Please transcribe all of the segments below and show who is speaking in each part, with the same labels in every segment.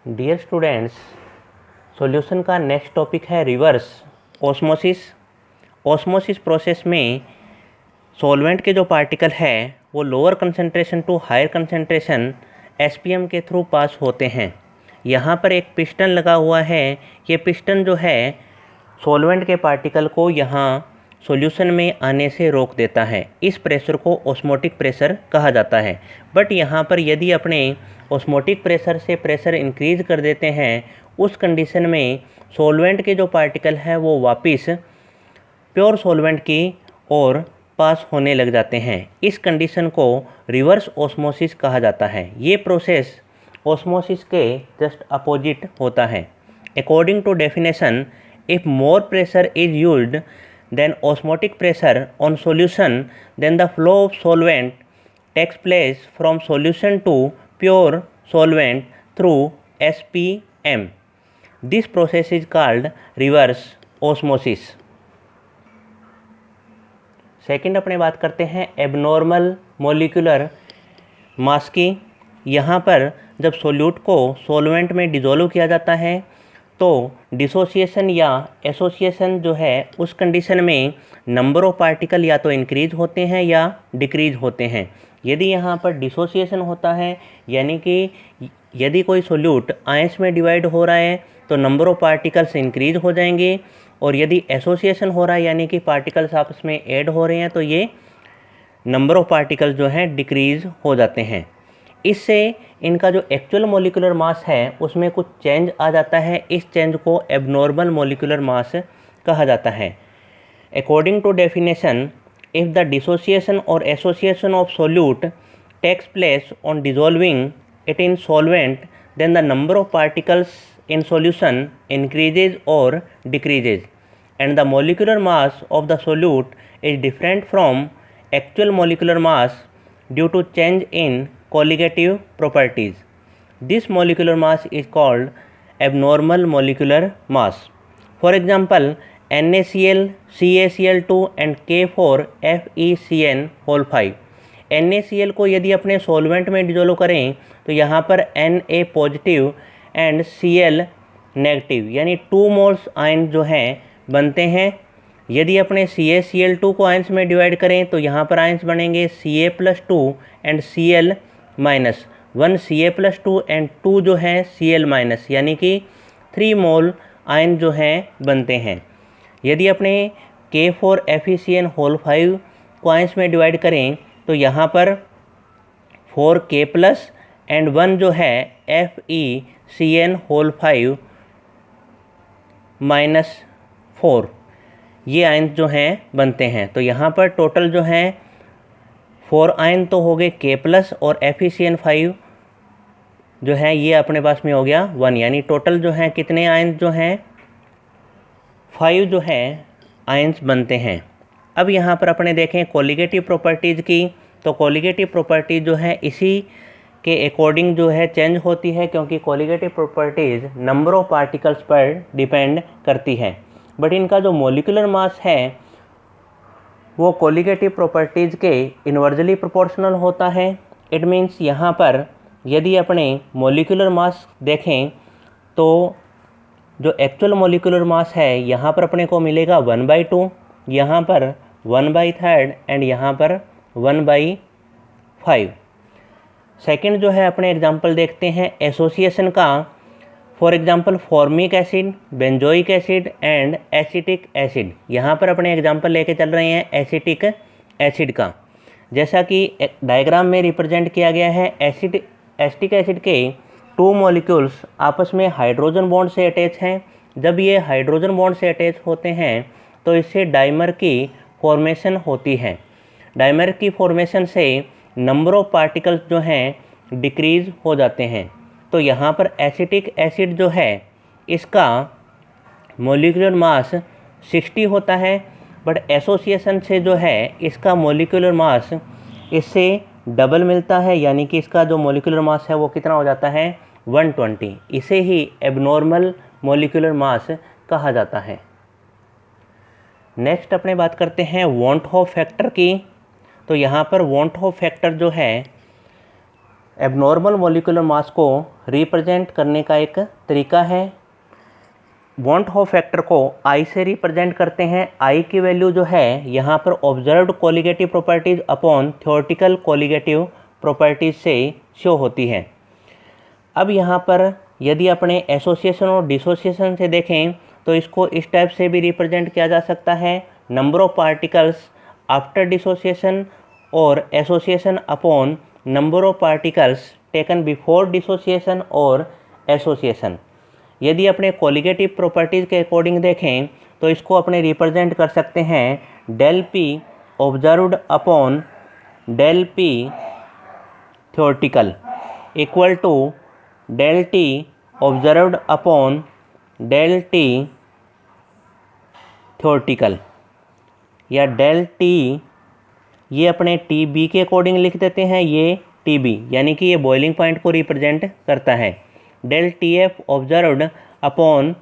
Speaker 1: Dear students, solution का next topic है reverse osmosis. Osmosis process में सॉल्वेंट के जो पार्टिकल है वो lower concentration to higher concentration SPM के थ्रू पास होते हैं। यहाँ पर एक पिस्टन लगा हुआ है। ये पिस्टन जो है सॉल्वेंट के पार्टिकल को यहाँ सॉल्यूशन में आने से रोक देता है। इस प्रेशर को ऑस्मोटिक प्रेशर कहा जाता है। बट यहाँ पर यदि अपने ऑस्मोटिक प्रेशर से प्रेशर इंक्रीज कर देते हैं, उस कंडीशन में सॉल्वेंट के जो पार्टिकल हैं वो वापस प्योर सॉल्वेंट की ओर पास होने लग जाते हैं। इस कंडीशन को रिवर्स ऑस्मोसिस कहा जाता है। ये प्रोसेस ऑस्मोसिस के जस्ट अपोजिट होता है। According to definition, if more pressure is used then osmotic pressure on solution, then the flow of solvent takes place from solution to pure solvent through SPM. This process is called reverse osmosis. Second अपने बात करते हैं abnormal molecular mass की। यहाँ पर जब solute को solvent में डिसॉल्व किया जाता है तो डिसोसिएशन या एसोसिएशन जो है उस कंडीशन में नंबर ऑफ पार्टिकल या तो इंक्रीज होते हैं या डिक्रीज होते हैं। यदि यहाँ पर डिसोसिएशन होता है यानी कि यदि कोई सोल्यूट आयंस में डिवाइड हो रहा है तो नंबर ऑफ पार्टिकल्स इंक्रीज हो जाएंगे, और यदि एसोसिएशन हो रहा है यानी कि पार्टिकल्स आपस में ऐड हो रहे हैं तो ये नंबर ऑफ पार्टिकल्स जो हैं डिक्रीज हो जाते हैं। इससे इनका जो एक्चुअल मोलिकुलर मास है उसमें कुछ चेंज आ जाता है। इस चेंज को एबनॉर्मल मोलिकुलर मास कहा जाता है। According to definition, if the dissociation or association of solute takes place on dissolving it in solvent, then the number of particles in solution increases or decreases, and the molecular mass of the solute is different from actual molecular mass due to change in colligative properties. This molecular mass is called abnormal molecular mass. For example, NaCl, CaCl2 and K4FeCN whole 5. NaCl को यदि अपने solvent में dissolve करें तो यहाँ पर Na positive and Cl negative यानी 2 moles ion जो हैं बनते हैं। यदि अपने CaCl2 को आयंस में डिवाइड करें तो यहाँ पर आयंस बनेंगे Ca+2 and Cl-, 1 Ca+2 and 2 जो है Cl-, यानी कि 3 मोल आयन जो हैं बनते हैं। यदि अपने K4FeCN होल 5 को आयंस में डिवाइड करें तो यहाँ पर 4K+ एंड 1 जो है FeCN होल 5 -4 ये आयन जो हैं बनते हैं। तो यहाँ पर टोटल जो हैं 4 आयन तो हो गए K+ और FeCN5 जो है ये अपने पास में हो गया 1, यानी टोटल जो हैं कितने आयन जो हैं 5 जो हैं आयन्स बनते हैं। अब यहाँ पर अपने देखें कोलिगेटिव प्रॉपर्टीज़ की, तो कोलिगेटिव प्रॉपर्टी जो है इसी के अकॉर्डिंग जो है चेंज होती है, क्योंकि colligative properties number of particles पर डिपेंड करती है। बट इनका जो मोलिकुलर मास है वो कोलिगेटिव प्रॉपर्टीज़ के इन्वर्सली प्रोपोर्शनल होता है। इट मीन्स यहाँ पर यदि अपने मोलिकुलर मास देखें तो जो एक्चुअल मोलिकुलर मास है यहाँ पर अपने को मिलेगा 1/2, यहाँ पर 1/3 एंड यहाँ पर 1/5। सेकंड जो है अपने एग्जांपल देखते हैं एसोसिएशन का। For example formic acid, benzoic acid and acetic acid. यहाँ पर अपने एग्जांपल लेके चल रहे हैं एसिटिक एसिड का। जैसा कि डायग्राम में रिप्रेजेंट किया गया है, एसिटिक एसिड के 2 मॉलिक्यूल्स आपस में हाइड्रोजन बॉन्ड से अटैच हैं। जब ये हाइड्रोजन बॉन्ड से अटैच होते हैं तो इससे डाइमर की फॉर्मेशन होती है। डाइमर की फॉर्मेशन से नंबर ऑफ पार्टिकल्स जो हैं डिक्रीज हो जाते हैं। तो यहाँ पर एसिटिक एसिड जो है इसका मोलिकुलर मास 60 होता है, बट एसोसिएशन से जो है इसका मोलिकुलर मास इससे डबल मिलता है, यानी कि इसका जो मोलिकुलर मास है वो कितना हो जाता है 120। इसे ही एबनॉर्मल मोलिकुलर मास कहा जाता है। नेक्स्ट अपने बात करते हैं वॉन्ट हॉफ फैक्टर की। तो यहाँ पर वॉन्ट हॉफ फैक्टर जो है एबनॉर्मल मॉलिक्यूलर मास को रिप्रेजेंट करने का एक तरीका है। वॉन्ट होप फैक्टर को आई से रिप्रेजेंट करते हैं। आई की वैल्यू जो है यहाँ पर observed colligative properties upon theoretical colligative properties से शो होती है। अब यहाँ पर यदि अपने एसोसिएशन और डिसोसिएशन से देखें तो इसको इस टाइप से भी रिप्रेजेंट किया जा सकता है, number of particles after dissociation or association upon number of particles taken before dissociation or association. यदि अपने कोलिगेटिव प्रॉपर्टीज़ के अकॉर्डिंग देखें तो इसको अपने रिप्रेजेंट कर सकते हैं del P observed upon del P theoretical equal to del T observed upon del T theoretical, या डेल टी ये अपने टी बी के अकॉर्डिंग लिख देते हैं, ये टी बी यानी कि ये बॉइलिंग पॉइंट को रिप्रेजेंट करता है। Del T F observed upon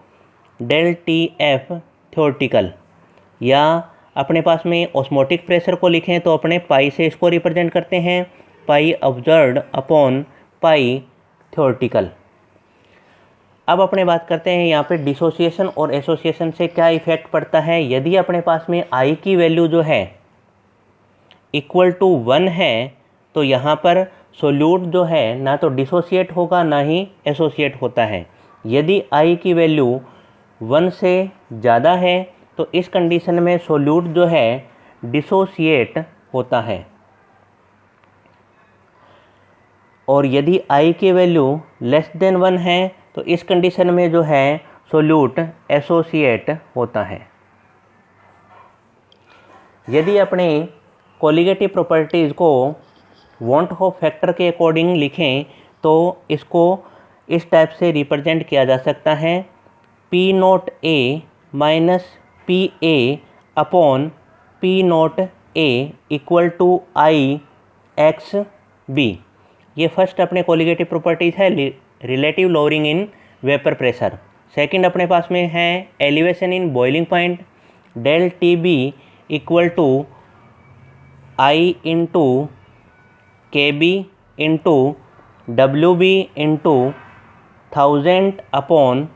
Speaker 1: del T F theoretical, या अपने पास में ऑस्मोटिक प्रेशर को लिखें तो अपने पाई से इसको रिप्रेजेंट करते हैं, पाई ऑब्जर्व्ड अपॉन पाई थ्योरेटिकल। अब अपने बात करते हैं यहाँ पे डिसोसिएशन और एसोसिएशन से क्या इफेक्ट पड़ता है। यदि अपने पास में आई की वैल्यू जो है इक्वल टू 1 है तो यहाँ पर सोल्यूट जो है ना तो डिसोसिएट होगा ना ही एसोसिएट होता है। यदि आई की वैल्यू 1 से ज़्यादा है तो इस कंडीशन में सोल्यूट जो है डिसोसिएट होता है, और यदि आई की वैल्यू लेस देन 1 है तो इस कंडीशन में जो है सोल्यूट एसोसिएट होता है। यदि अपने कोलिगेटिव प्रॉपर्टीज़ को वॉन्ट होप फैक्टर के अकॉर्डिंग लिखें तो इसको इस टाइप से रिप्रेजेंट किया जा सकता है, P naught A minus P A upon P naught A equal to I X B. ये फर्स्ट अपने कोलिगेटिव प्रॉपर्टीज़ है relative lowering in vapour pressure. Second अपने पास में है elevation in boiling point, del T B equal to I into K B into W B into 1000 upon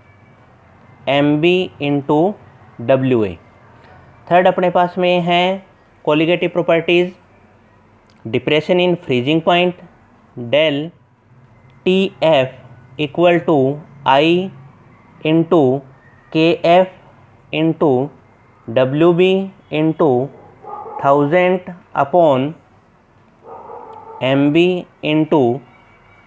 Speaker 1: M B into W A. Third अपने पास में है colligative properties depression in freezing point, del T F equal to I into K F into W B into 1000 upon M B into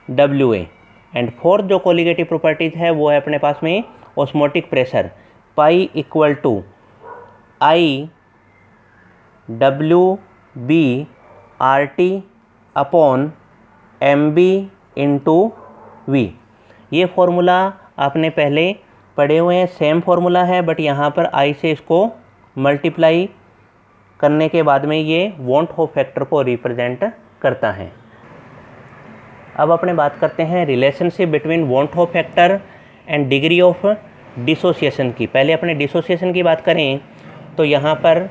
Speaker 1: W A. And fourth जो colligative properties है वो है अपने पास में osmotic pressure, pi equal to I W B R T upon M B into V. ये formula आपने पहले पढ़े हुए हैं, सेम फॉर्मूला है, बट यहाँ पर आई से इसको मल्टीप्लाई करने के बाद में ये वॉन्ट होप फैक्टर को रिप्रेजेंट करता है। अब अपने बात करते हैं relationship between want hope factor and degree of dissociation की। पहले अपने डिसोसिएशन की बात करें तो यहाँ पर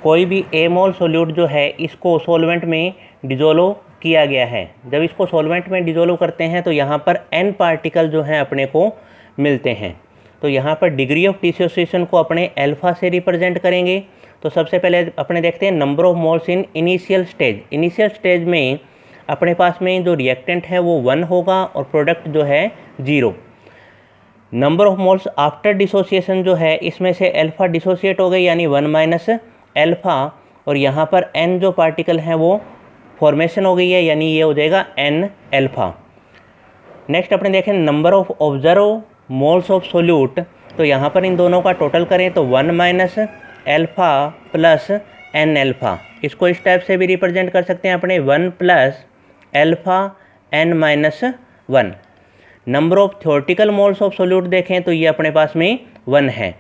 Speaker 1: कोई भी ए मोल सोल्यूट जो है इसको सॉल्वेंट में डिजोल्व किया गया है। जब इसको सॉल्वेंट में डिजोल्व करते हैं तो यहाँ पर n पार्टिकल जो हैं अपने को मिलते हैं। तो यहाँ पर डिग्री ऑफ डिसोसिएशन को अपने अल्फा से रिप्रेजेंट करेंगे। तो सबसे पहले अपने देखते हैं number of moles in initial stage. Initial stage में अपने पास में जो रिएक्टेंट है वो 1 होगा और प्रोडक्ट जो है 0। Number of moles after dissociation जो है इसमें से अल्फा डिसोसिएट हो गई यानी 1 माइनस अल्फा, और यहाँ पर n जो पार्टिकल हैं वो फॉर्मेशन हो गई है यानी ये हो जाएगा n अल्फा। नेक्स्ट अपने देखें number of observe moles of solute. तो यहाँ पर इन दोनों का टोटल करें तो 1 minus alpha plus n alpha. इसको इस टाइप से भी रिप्रेजेंट कर सकते हैं अपने 1 plus alpha n minus 1। Number of theoretical moles of solute देखें तो ये अपने पास में 1 है।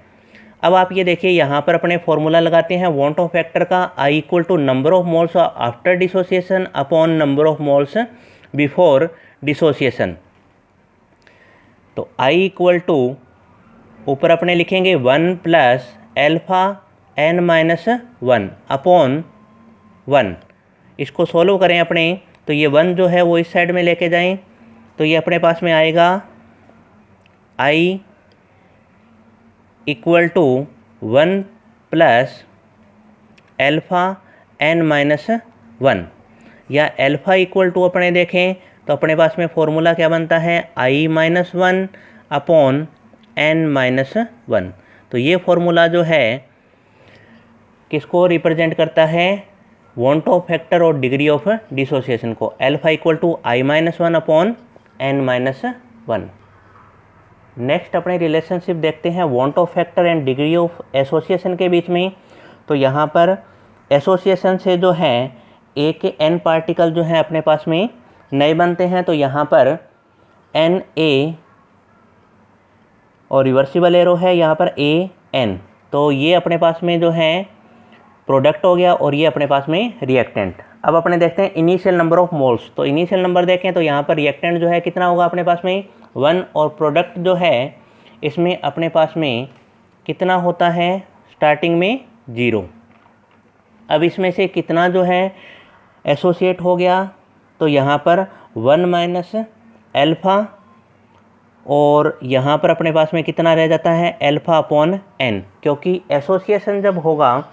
Speaker 1: अब आप ये देखिए यहाँ पर अपने फॉर्मूला लगाते हैं वॉन्ट ऑफ फैक्टर का, I equal to number of moles after dissociation upon number of moles before dissociation. तो आई इक्वल टू ऊपर अपने लिखेंगे 1 plus alpha n minus 1 upon 1। इसको सोल्व करें अपने तो ये 1 जो है वो इस साइड में लेके जाएं, तो ये अपने पास में आएगा i equal to 1 plus alpha n-1, या एल्फ़ा इक्वल टू अपने देखें तो अपने पास में फॉर्मूला क्या बनता है, i-1 अपॉन n-1। तो ये फॉर्मूला जो है किसको रिप्रेजेंट करता है, वॉन्ट ऑफ फैक्टर और डिग्री ऑफ डिसोसिएशन को। Alpha equal to i-1 upon n-1। Next अपने रिलेशनशिप देखते हैं van't Hoff factor and degree of association के बीच में। तो यहाँ पर एसोसिएशन से जो है ए के n पार्टिकल जो हैं अपने पास में नए बनते हैं, तो यहाँ पर Na और रिवर्सिबल एरो है, यहाँ पर An, तो ये अपने पास में जो है प्रोडक्ट हो गया और ये अपने पास में रिएक्टेंट। अब अपने देखते हैं इनिशियल नंबर ऑफ मोल्स। तो इनिशियल नंबर देखें तो यहाँ पर रिएक्टेंट जो है कितना होगा अपने पास में 1, और प्रोडक्ट जो है इसमें अपने पास में कितना होता है, स्टार्टिंग में 0। अब इसमें से कितना जो है एसोसिएट हो गया, तो यहाँ पर 1 माइनस एल्फ़ा, और यहाँ पर अपने पास में कितना रह जाता है, एल्फ़ा अपॉन n, क्योंकि एसोसिएशन जब होगा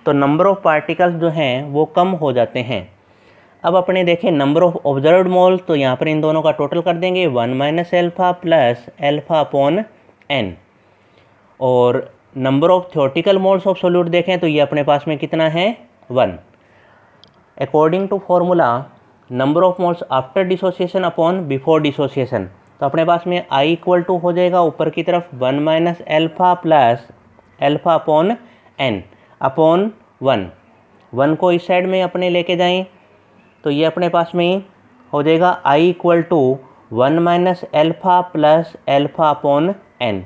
Speaker 1: तो नंबर ऑफ पार्टिकल्स जो हैं वो कम हो जाते हैं। अब अपने देखें नंबर ऑफ ऑब्जर्व्ड मोल, तो यहाँ पर इन दोनों का टोटल कर देंगे 1 minus alpha plus alpha upon n, और number of theoretical moles of solute देखें तो ये अपने पास में कितना है, 1। According to formula number of moles after dissociation upon before dissociation, तो अपने पास में I इक्वल टू हो जाएगा ऊपर की तरफ 1 minus alpha plus alpha upon n upon 1 को इस साइड में अपने लेके जाएं, तो ये अपने पास में हो जाएगा I equal to 1 minus alpha plus alpha upon n।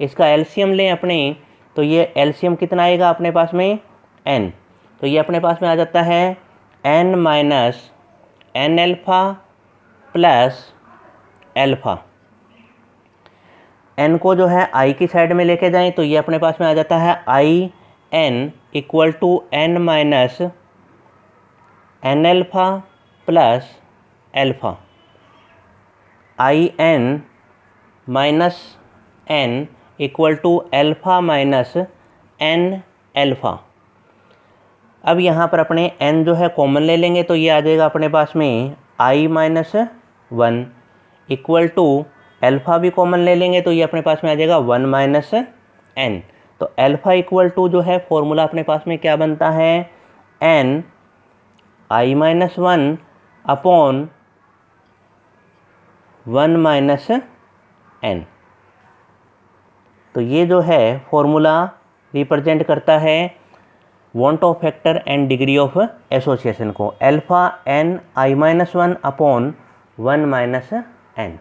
Speaker 1: इसका एलसीएम लें अपने, तो ये एलसीएम कितना आएगा अपने पास में, n, तो ये अपने पास में आ जाता है n minus n alpha plus alpha. n को जो है I की साइड में लेके जाएं, तो ये अपने पास में आ जाता है i n equal to n minus n alpha plus alpha, i n minus n equal to alpha minus n alpha. अब यहाँ पर अपने n जो है कॉमन ले लेंगे, तो ये आ जाएगा अपने पास में i-1 इक्वल टू एल्फ़ा भी कॉमन ले लेंगे, तो ये अपने पास में आ जाएगा 1 माइनस n। तो एल्फ़ा इक्वल टू जो है फॉर्मूला अपने पास में क्या बनता है, n i-1 upon 1 minus n। तो ये जो है फॉर्मूला रिप्रेजेंट करता है want Hoff factor and degree of association को, alpha n i-1 upon 1 minus n।